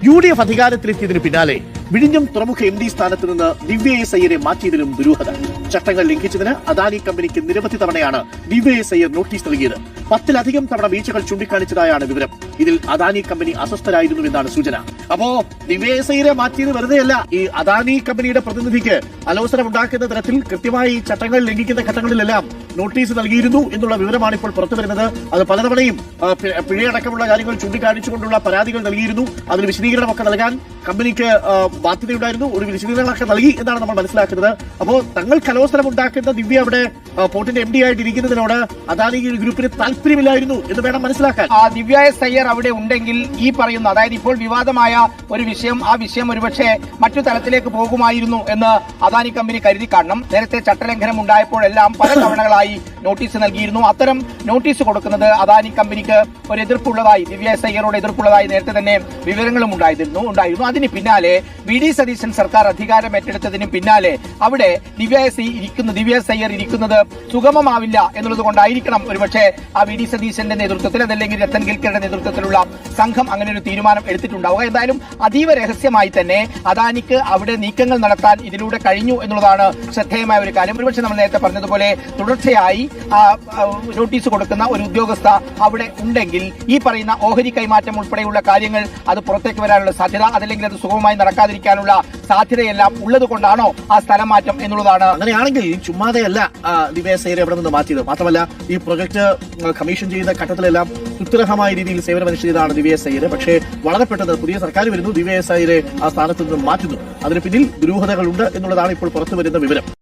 UDF അധികാരത്തിലെത്തിയതിനു പിന്നാലെ വിഴിഞ്ഞം തുറമുഖ MD സ്ഥാനത്ത് നിന്ന് ദിവ്യ എസ് അയ്യരെ മാറ്റിയതിലും ദുരൂഹത. ചട്ടങ്ങൾ ലംഘിച്ചതിന് അദാനി കമ്പനിക്ക് നിരവധി തവണയാണ് ദിവ്യ എസ് അയ്യർ നോട്ടീസ് നൽകിയത്. 10-ലധികം തവണ വീഴ്ചകൾ ചൂണ്ടിക്കാണിച്ചതായാണ് വിവരം. ഇതിൽ അദാനി കമ്പനി അസ്വസ്ഥരായിരുന്നുവെന്നാണ് സൂചന. അപ്പോ ദിവ്യ എസ് അയ്യരെ മാറ്റിയത് വെറുതെയല്ല. ഈ അദാനി കമ്പനിയുടെ പ്രതിനിധിക്ക് അലോസരമുണ്ടാക്കുന്ന തരത്തിൽ കൃത്യമായി ചട്ടങ്ങൾ ലംഘിക്കുന്ന ഘട്ടങ്ങളിലെല്ലാം നോട്ടീസ് നൽകിയിരുന്നു എന്നുള്ള വിവരമാണ് ഇപ്പോൾ പുറത്തുവരുന്നത്. അത് പലതവണയും പിഴയടക്കമുള്ള കാര്യങ്ങൾ ചൂണ്ടിക്കാണിച്ചുകൊണ്ടുള്ള പരാതികൾ നൽകിയിരുന്നു. അതിന് വിശദീകരണമൊക്കെ നൽകാൻ കമ്പനിക്ക് ബാധ്യതയുണ്ടായിരുന്നു. ഒരു വിശദീകരണമൊക്കെ നൽകി എന്നാണ് നമ്മൾ മനസ്സിലാക്കുന്നത്. അപ്പോൾ തങ്ങൾക്ക് അലോസരം ഉണ്ടാക്കുന്ന ദിവ്യ അവിടെ പോർട്ടിന്റെ MD ആയിട്ട് ഇരിക്കുന്നതിനോട് അദാനി ഗ്രൂപ്പിന് താല്പര്യമില്ലായിരുന്നു എന്ന് വേണം മനസ്സിലാക്കാൻ. ദിവ്യ എസ് അയ്യർ അവിടെ ഉണ്ടെങ്കിൽ ഈ പറയുന്ന, അതായത് ഇപ്പോൾ വിവാദമായ ഒരു വിഷയം, ആ വിഷയം ഒരുപക്ഷെ മറ്റു തലത്തിലേക്ക് പോകുമായിരുന്നു എന്ന് അദാനി കമ്പനി കരുതി കാണണം. നേരത്തെ ചട്ടലംഘനം ഉണ്ടായപ്പോഴെല്ലാം പല തവണകളായി നോട്ടീസ് നൽകിയിരുന്നു. അത്തരം നോട്ടീസ് കൊടുക്കുന്നത് അദാനി കമ്പനിക്ക് ഒരു എതിർപ്പുള്ളതായി, ദിവ്യ എസ് അയ്യരോട് എതിർപ്പുള്ളതായി നേരത്തെ തന്നെ വിവരങ്ങളും ഉണ്ടായിരുന്നു. അതിന് പിന്നാലെ VD സതീശൻ സർക്കാർ അധികാരം ഏറ്റെടുത്തതിന് പിന്നാലെ അവിടെ ദിവ്യ എസ് അയ്യർ ഇരിക്കുന്നത് സുഗമമാവില്ല എന്നുള്ളത് കൊണ്ടായിരിക്കണം ഒരുപക്ഷെ ആ VD സതീശന്റെ നേതൃത്വത്തിൽ, അതല്ലെങ്കിൽ രത്തൻ ഗിൽക്കറുടെ നേതൃത്വത്തിലുള്ള സംഘം അങ്ങനെ ഒരു തീരുമാനം എടുത്തിട്ടുണ്ടാവുക. എന്തായാലും അതീവ രഹസ്യമായി തന്നെ അദാനിക്ക് അവിടെ നീക്കങ്ങൾ നടത്താൻ ഇതിലൂടെ കഴിഞ്ഞു എന്നുള്ളതാണ് ശ്രദ്ധേയമായ ഒരു കാര്യം. ഒരുപക്ഷെ നമ്മൾ നേരത്തെ പറഞ്ഞതുപോലെ തുടർച്ചയായി നോട്ടീസ് കൊടുക്കുന്ന ഒരു ഉദ്യോഗസ്ഥ അവിടെ ഉണ്ടെങ്കിൽ ഈ പറയുന്ന ഓഹരി കൈമാറ്റം ഉൾപ്പെടെയുള്ള കാര്യങ്ങൾ അത് പുറത്തേക്ക് വരാനുള്ള സാധ്യത, അതല്ലെങ്കിൽ അത് സുഗമമായി നടക്കാതിരിക്കാനുള്ള സാധ്യതയെല്ലാം ഉള്ളത് കൊണ്ടാണോ ആ സ്ഥലം മാറ്റം എന്നുള്ളതാണ്. അങ്ങനെയാണെങ്കിൽ ചുമ്മാതെയല്ല ദിവ്യ എസ് അയ്യരെ അവിടെ നിന്ന് മാറ്റിയത്. മാത്രമല്ല ഈ പ്രൊജക്ട് കമ്മീഷൻ ചെയ്യുന്ന ഘട്ടത്തിലെല്ലാം സുത്യർഹമായ രീതിയിൽ സേവനമനുഷ്ഠിച്ചതാണ് ദിവ്യ എസ് അയ്യരെ. പക്ഷേ വളരെ പെട്ടെന്ന് പുതിയ സർക്കാർ വരുന്നു, ദിവ്യ എസ് അയ്യരെ ആ സ്ഥാനത്ത് നിന്ന് മാറ്റുന്നു. അതിന് പിന്നിൽ ദുരൂഹതകളുണ്ട് എന്നുള്ളതാണ് ഇപ്പോൾ പുറത്തുവരുന്ന വിവരം.